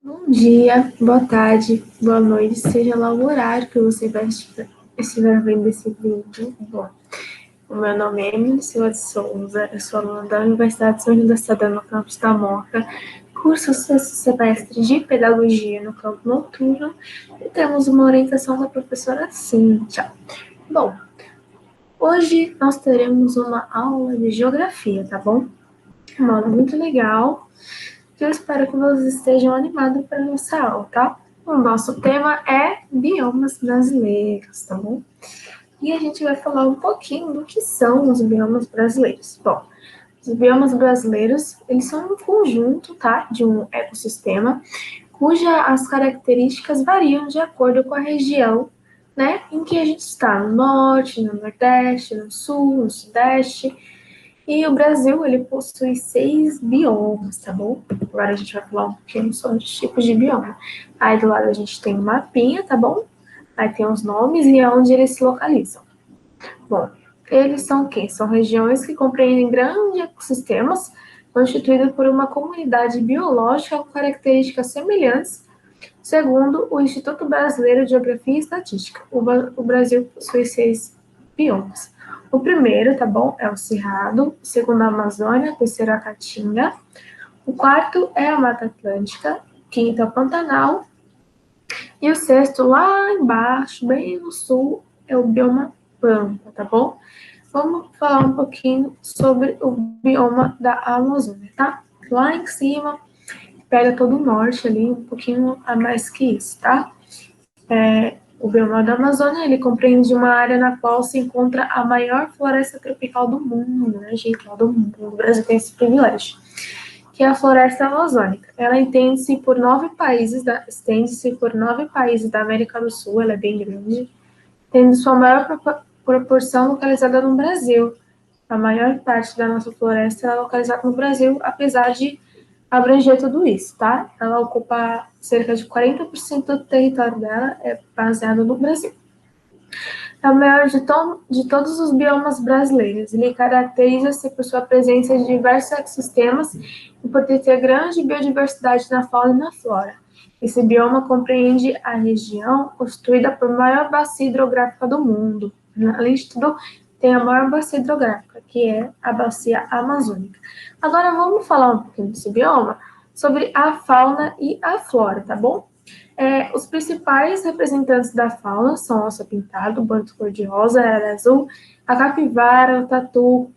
Bom dia, boa tarde, boa noite, seja lá o horário que você estiver vendo esse vídeo. Bom, o meu nome é Emily Silva de Souza, eu sou aluna da Universidade de São José das Estadão, no campus da Moca, curso sexto semestre de Pedagogia no campo noturno, e temos uma orientação da professora Cíntia. Bom, hoje nós teremos uma aula de Geografia, tá bom? Uma aula muito legal, que eu espero que vocês estejam animados para a nossa aula, tá? O nosso tema é biomas brasileiros, tá bom? E a gente vai falar um pouquinho do que são os biomas brasileiros. Bom, os biomas brasileiros, eles são um conjunto, tá, de um ecossistema, cujas características variam de acordo com a região, né, em que a gente está, no norte, no nordeste, no sul, no sudeste. E o Brasil, ele possui 6 biomas, tá bom? Agora a gente vai falar um pouquinho sobre os tipos de bioma. Aí do lado a gente tem um mapinha, tá bom? Aí tem os nomes e onde eles se localizam. Bom, eles são o quê? São regiões que compreendem grandes ecossistemas constituídos por uma comunidade biológica com características semelhantes, segundo o Instituto Brasileiro de Geografia e Estatística. O Brasil possui 6 biomas. O primeiro, tá bom, é o Cerrado, o segundo a Amazônia, o terceiro a Caatinga, o quarto é a Mata Atlântica, quinto é o Pantanal, e o sexto, lá embaixo, bem no sul, é o bioma Pampa, tá bom? Vamos falar um pouquinho sobre o bioma da Amazônia, tá? Lá em cima, pega todo o norte ali, um pouquinho a mais que isso, tá? O bioma da Amazônia, ele compreende uma área na qual se encontra a maior floresta tropical do mundo, né, gente? Do mundo. O Brasil tem esse privilégio, que é a floresta amazônica. Ela estende-se por 9 países da América do Sul, ela é bem grande, tendo sua maior proporção localizada no Brasil. A maior parte da nossa floresta é localizada no Brasil, apesar de abranger tudo isso, tá? Ela ocupa cerca de 40% do território dela, é baseado no Brasil. É o maior de todos os biomas brasileiros. Ele caracteriza-se por sua presença de diversos ecossistemas e por ter grande biodiversidade na fauna e na flora. Esse bioma compreende a região constituída por maior bacia hidrográfica do mundo. Além de tudo, tem a maior bacia hidrográfica, que é a bacia amazônica. Agora vamos falar um pouquinho desse bioma, sobre a fauna e a flora, tá bom? Os principais representantes da fauna são o onça-pintado, o banto cor-de-rosa, a arara azul, a capivara, o tatu,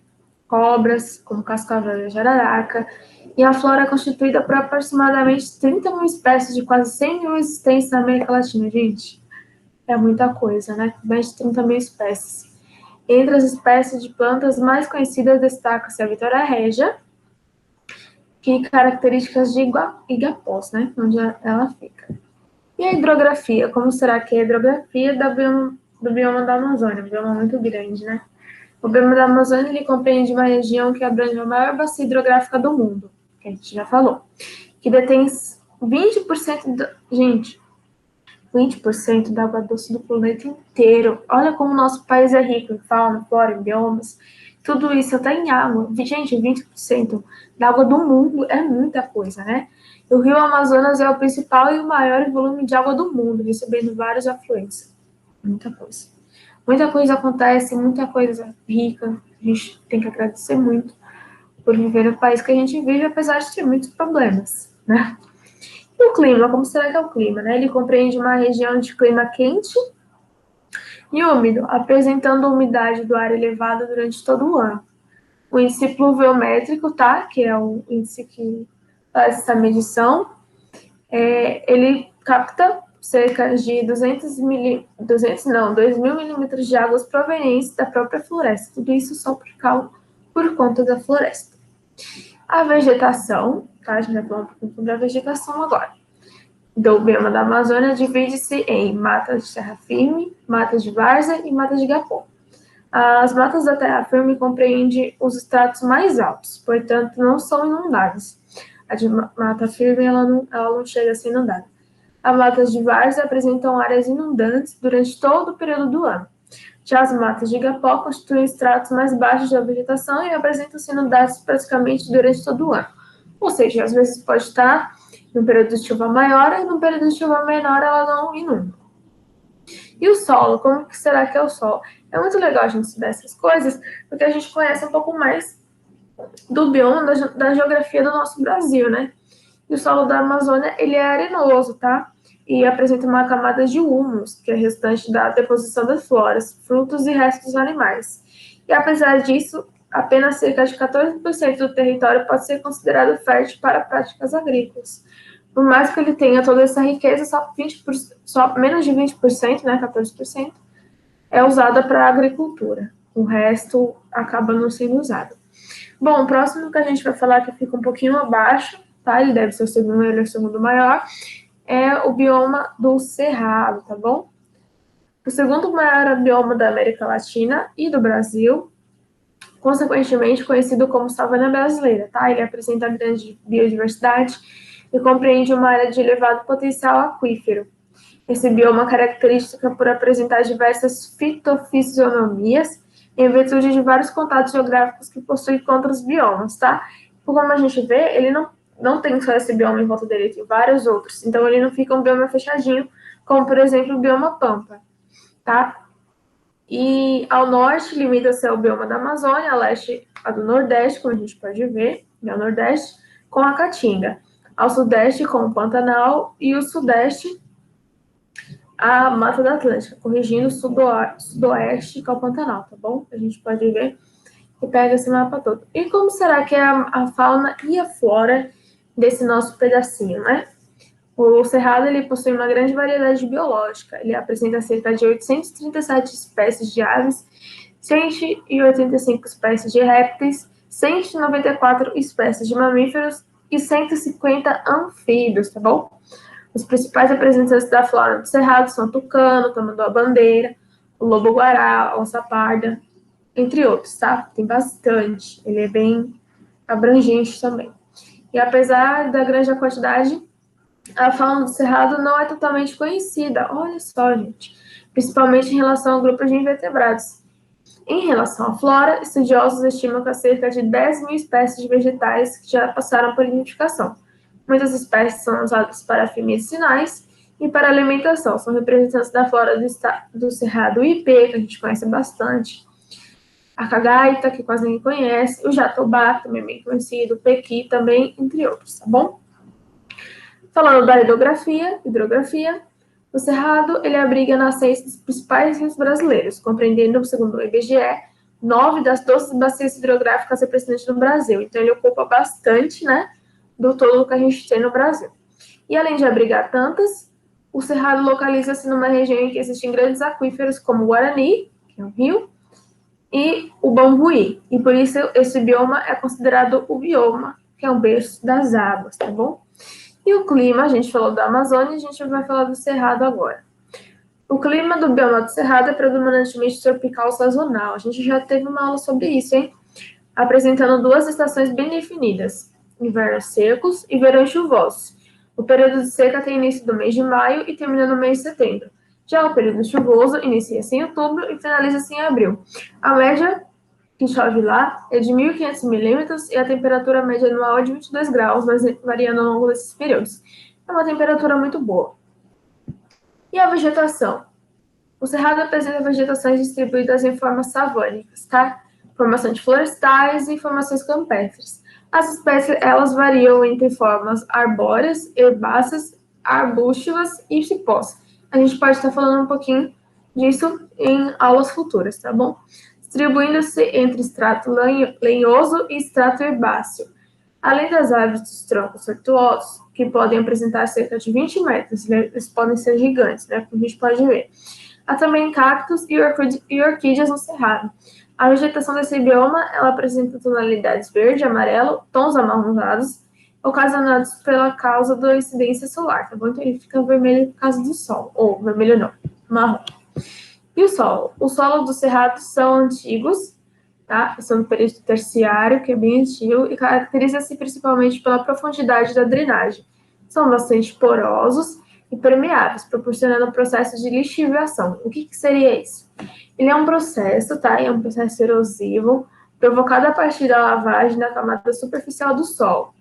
cobras, como cascavel e a jararaca, e a flora é constituída por aproximadamente 30 mil espécies de quase 100 mil existentes na América Latina, gente. É muita coisa, né? Mais de 30 mil espécies. Entre as espécies de plantas mais conhecidas destaca-se a Vitória Régia, que características de Igapós, né? Onde ela fica. E a hidrografia? Como será que é a hidrografia do bioma da Amazônia? Um bioma muito grande, né? O bioma da Amazônia ele compreende uma região que abrange a maior bacia hidrográfica do mundo, que a gente já falou, que detém 20% gente, 20% da água doce do planeta inteiro. Olha como o nosso país é rico em fauna, flora, em biomas. Tudo isso até em água. Gente, 20% da água do mundo é muita coisa, né? O rio Amazonas é o principal e o maior volume de água do mundo, recebendo vários afluentes. Muita coisa. Muita coisa acontece, muita coisa rica. A gente tem que agradecer muito por viver no país que a gente vive, apesar de ter muitos problemas, né? E o clima, como será que é o clima, né? Ele compreende uma região de clima quente e úmido, apresentando umidade do ar elevada durante todo o ano. O índice pluviométrico, tá? Que é o índice que faz essa medição, ele capta cerca de 2 mil milímetros de águas provenientes da própria floresta. Tudo isso só por conta da floresta. A vegetação, tá? A gente vai falar um pouquinho sobre a vegetação agora. Do bioma da Amazônia divide-se em matas de terra firme, matas de várzea e matas de igapó. As matas da terra firme compreendem os estratos mais altos, portanto não são inundadas. A de mata firme ela não chega a ser inundada. As matas de várzea apresentam áreas inundantes durante todo o período do ano. Já as matas de igapó constituem estratos mais baixos da vegetação e apresentam-se inundadas praticamente durante todo o ano. Ou seja, às vezes pode estar num período de chuva maior e num período de chuva menor ela não inunda. E o solo, como que será que é o solo? É muito legal a gente estudar essas coisas, porque a gente conhece um pouco mais do bioma, da geografia do nosso Brasil, né? E o solo da Amazônia, ele é arenoso, tá? E apresenta uma camada de humus, que é restante da deposição das floras, frutos e restos dos animais. E apesar disso, apenas cerca de 14% do território pode ser considerado fértil para práticas agrícolas. Por mais que ele tenha toda essa riqueza, só menos de 20%, né, 14%, é usada para a agricultura. O resto acaba não sendo usado. Bom, o próximo que a gente vai falar, que fica um pouquinho abaixo, tá? Ele deve ser o segundo, ele é o segundo maior, é o bioma do Cerrado, tá bom? O segundo maior bioma da América Latina e do Brasil, consequentemente conhecido como savana brasileira, tá? Ele apresenta grande biodiversidade e compreende uma área de elevado potencial aquífero. Esse bioma é característica por apresentar diversas fitofisionomias em virtude de vários contatos geográficos que possui com outros biomas, tá? Como a gente vê, ele não tem só esse bioma em volta dele, tem vários outros. Então, ele não fica um bioma fechadinho, como, por exemplo, o bioma Pampa, tá? E ao norte limita-se ao bioma da Amazônia, a leste a do Nordeste, como a gente pode ver, ao Nordeste, com a Caatinga. Ao sudeste, com o Pantanal, e o sudeste, a Mata da Atlântica, corrigindo o sudoeste, que é o Pantanal, tá bom? A gente pode ver e pega esse mapa todo. E como será que é a fauna e a flora desse nosso pedacinho, né? O Cerrado, ele possui uma grande variedade biológica. Ele apresenta cerca de 837 espécies de aves, 185 espécies de répteis, 194 espécies de mamíferos e 150 anfíbios, tá bom? Os principais representantes da flora do Cerrado são o tucano, o tamanduá-bandeira, o lobo-guará, a onça-parda, entre outros, tá? Tem bastante. Ele é bem abrangente também. E apesar da grande quantidade, a fauna do Cerrado não é totalmente conhecida. Olha só, gente. Principalmente em relação ao grupo de invertebrados. Em relação à flora, estudiosos estimam que há cerca de 10 mil espécies de vegetais que já passaram por identificação. Muitas espécies são usadas para fins medicinais e para alimentação. São representantes da flora do Cerrado o ipê, que a gente conhece bastante, a cagaita, que quase ninguém conhece, o jatobá, também bem conhecido, o pequi também, entre outros, tá bom? Falando da hidrografia, o Cerrado, ele abriga nascentes dos principais rios brasileiros, compreendendo, segundo o IBGE, 9 das 12 bacias hidrográficas representantes no Brasil. Então, ele ocupa bastante, né, do todo que a gente tem no Brasil. E além de abrigar tantas, o Cerrado localiza-se numa região em que existem grandes aquíferos, como o Guarani, que é um rio, e o Bambuí. E por isso esse bioma é considerado o bioma, que é o berço das águas, tá bom? E o clima, a gente falou da Amazônia, a gente vai falar do Cerrado agora. O clima do bioma do Cerrado é predominantemente tropical sazonal. A gente já teve uma aula sobre isso, hein? Apresentando duas estações bem definidas, invernos secos e verões chuvosos. O período de seca tem início do mês de maio e termina no mês de setembro. Já o período chuvoso inicia-se em outubro e finaliza-se em abril. A média que chove lá é de 1.500 milímetros e a temperatura média anual é de 22 graus, mas variando ao longo desses períodos. É uma temperatura muito boa. E a vegetação? O Cerrado apresenta vegetações distribuídas em formas savânicas, tá? Formações florestais e formações campestres. As espécies, elas variam entre formas arbóreas, herbáceas, arbustivas e cipós. A gente pode estar falando um pouquinho disso em aulas futuras, tá bom? Distribuindo-se entre estrato lenhoso e estrato herbáceo. Além das árvores dos troncos tortuosos, que podem apresentar cerca de 20 metros, eles podem ser gigantes, né, como a gente pode ver. Há também cactos e orquídeas no cerrado. A vegetação desse bioma, ela apresenta tonalidades verde, amarelo, tons amarronzados, ocasionados pela causa da incidência solar, tá bom? Então ele fica vermelho por causa do sol, ou vermelho não, marrom. E o solo? Os solos do cerrado são antigos, tá? São do período terciário, que é bem antigo, e caracteriza-se principalmente pela profundidade da drenagem. São bastante porosos e permeáveis, proporcionando um processo de lixiviação. O que seria isso? Ele é um processo, tá? É um processo erosivo, provocado a partir da lavagem da camada superficial do solo.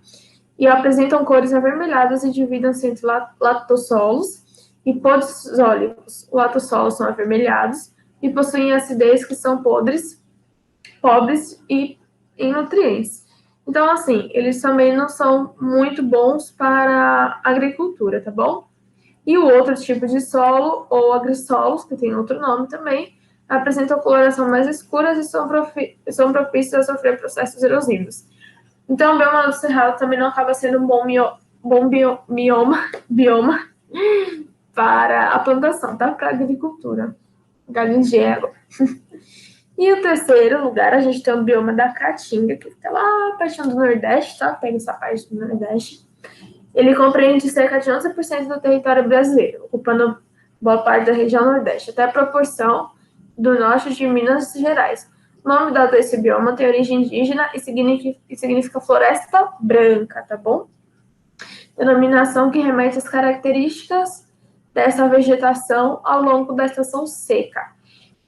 e apresentam cores avermelhadas e dividem-se entre latossolos e podisólicos. Os latossolos são avermelhados e possuem acidez que são pobres e em nutrientes. Então, assim, eles também não são muito bons para a agricultura, tá bom? E o outro tipo de solo, ou agrissolos, que tem outro nome também, apresentam coloração mais escuras e são propícios a sofrer processos erosivos. Então, o bioma do Cerrado também não acaba sendo um bom bioma para a plantação, tá? Para a agricultura. Gaguejei agora. E o terceiro lugar, a gente tem o bioma da Caatinga, que fica lá perto do Nordeste, tá? Pega essa parte do Nordeste. Ele compreende cerca de 11% do território brasileiro, ocupando boa parte da região Nordeste, até a proporção do norte de Minas Gerais. O nome dado a esse bioma tem origem indígena e significa floresta branca, tá bom? Denominação que remete às características dessa vegetação ao longo da estação seca.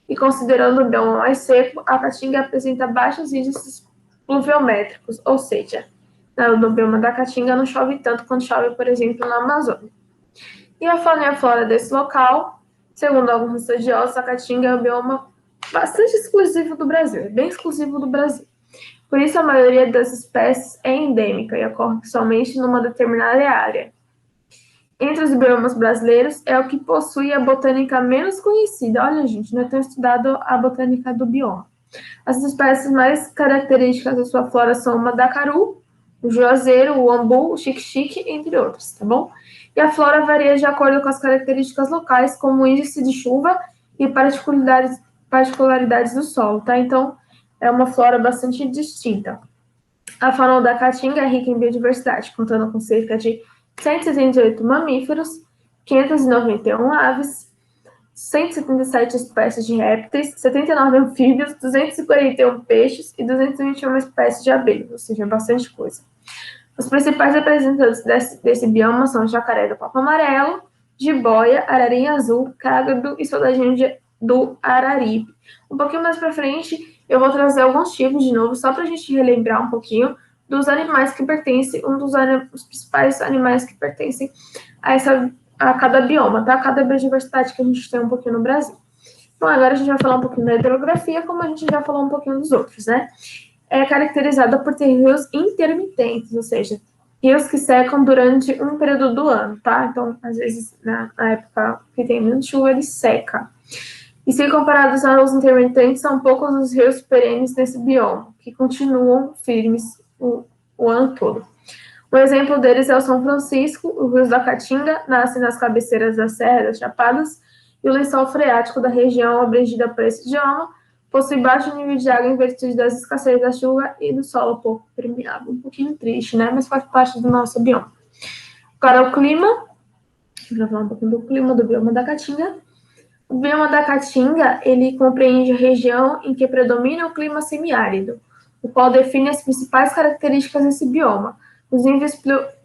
E considerando o bioma mais seco, a Caatinga apresenta baixos índices pluviométricos, ou seja, no bioma da Caatinga não chove tanto quanto chove, por exemplo, na Amazônia. E a fauna e a flora desse local, segundo alguns estudiosos, a Caatinga é um bioma bastante exclusivo do Brasil, é bem exclusivo do Brasil. Por isso, a maioria das espécies é endêmica e ocorre somente numa determinada área. Entre os biomas brasileiros, é o que possui a botânica menos conhecida. Olha, gente, não é tão estudado a botânica do bioma. As espécies mais características da sua flora são o mandacaru, o juazeiro, o ambu, o xique-xique, entre outros, tá bom? E a flora varia de acordo com as características locais, como o índice de chuva e particularidades do solo, tá? Então, é uma flora bastante distinta. A fauna da Caatinga é rica em biodiversidade, contando com cerca de 178 mamíferos, 591 aves, 177 espécies de répteis, 79 anfíbios, 241 peixes e 221 espécies de abelhas, ou seja, bastante coisa. Os principais representantes desse bioma são o jacaré do papo amarelo, jiboia, ararinha azul, cágado e soldadinho do Araripe. Um pouquinho mais para frente, eu vou trazer alguns tipos de novo, só para a gente relembrar um pouquinho dos animais que pertencem, os principais animais que pertencem a cada bioma, tá? Cada biodiversidade que a gente tem um pouquinho no Brasil. Então, agora a gente vai falar um pouquinho da hidrografia, como a gente já falou um pouquinho dos outros, né? É caracterizada por ter rios intermitentes, ou seja, rios que secam durante um período do ano, tá? Então, às vezes, na época que tem muita chuva, ele seca. E se comparados aos intermitentes, são poucos os rios perenes nesse bioma, que continuam firmes o ano todo. Um exemplo deles é o São Francisco, o Rio da Caatinga, nasce nas cabeceiras da Serra das Chapadas, e o lençol freático da região abrangida por esse bioma possui baixo nível de água em virtude das escassez da chuva e do solo pouco permeável. Um pouquinho triste, né? Mas faz parte do nosso bioma. Agora, o clima. Vou falar um pouquinho do clima do bioma da Caatinga. O bioma da Caatinga, ele compreende a região em que predomina o clima semiárido, o qual define as principais características desse bioma. Os níveis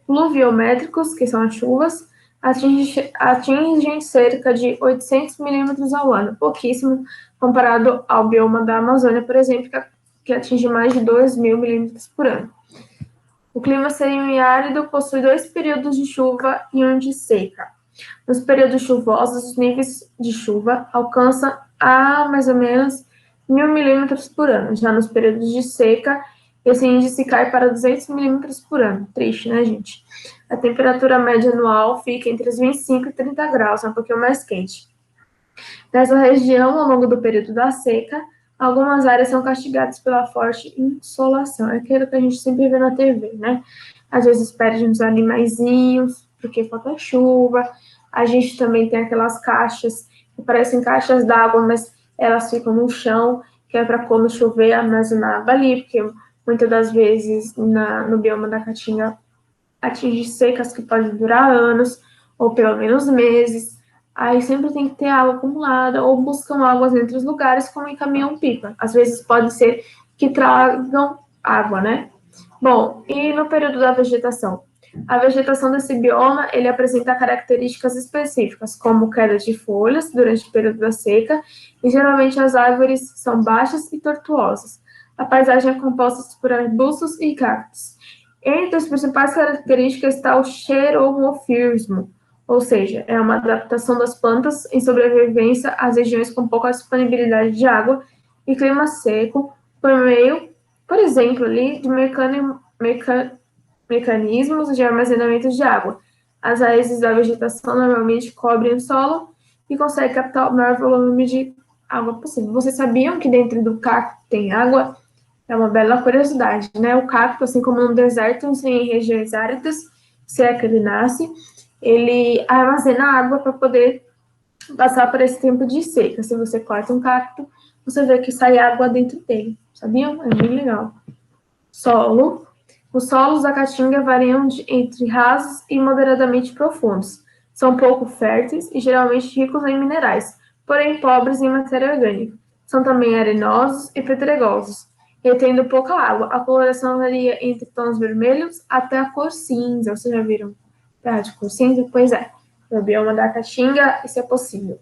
pluviométricos, que são as chuvas, atingem cerca de 800 milímetros ao ano, pouquíssimo comparado ao bioma da Amazônia, por exemplo, que atinge mais de 2.000 milímetros por ano. O clima semiárido possui 2 períodos de chuva e um de seca. Nos períodos chuvosos, os níveis de chuva alcançam a mais ou menos 1.000 milímetros por ano. Já nos períodos de seca, esse índice cai para 200 milímetros por ano. Triste, né, gente? A temperatura média anual fica entre os 25 e 30 graus, um pouquinho mais quente. Nessa região, ao longo do período da seca, algumas áreas são castigadas pela forte insolação. É aquilo que a gente sempre vê na TV, né? Às vezes perde uns animaizinhos, porque falta chuva. A gente também tem aquelas caixas que parecem caixas d'água, mas elas ficam no chão, que é para quando chover armazenar água ali, porque muitas das vezes no bioma da Caatinga atinge secas que podem durar anos, ou pelo menos meses. Aí sempre tem que ter água acumulada, ou buscam águas entre os lugares, como em caminhão-pipa. Às vezes pode ser que tragam água, né? Bom, e no período da vegetação? A vegetação desse bioma, ele apresenta características específicas, como queda de folhas durante o período da seca, e geralmente as árvores são baixas e tortuosas. A paisagem é composta por arbustos e cactos. Entre as principais características está o xeromorfismo, ou seja, é uma adaptação das plantas em sobrevivência às regiões com pouca disponibilidade de água e clima seco, por meio, por exemplo, ali, de mecanismos de armazenamento de água. As raízes da vegetação normalmente cobrem o solo e conseguem captar o maior volume de água possível. Vocês sabiam que dentro do cacto tem água? É uma bela curiosidade, né? O cacto, assim como no deserto, em regiões áridas, se é que ele nasce, ele armazena água para poder passar por esse tempo de seca. Se você corta um cacto, você vê que sai água dentro dele. Sabiam? É bem legal. Solo. Os solos da caatinga variam entre rasos e moderadamente profundos. São pouco férteis e geralmente ricos em minerais, porém pobres em matéria orgânica. São também arenosos e pedregosos, retendo pouca água. A coloração varia entre tons vermelhos até a cor cinza. Vocês já viram? De cor cinza? Pois é. No bioma da caatinga, isso é possível.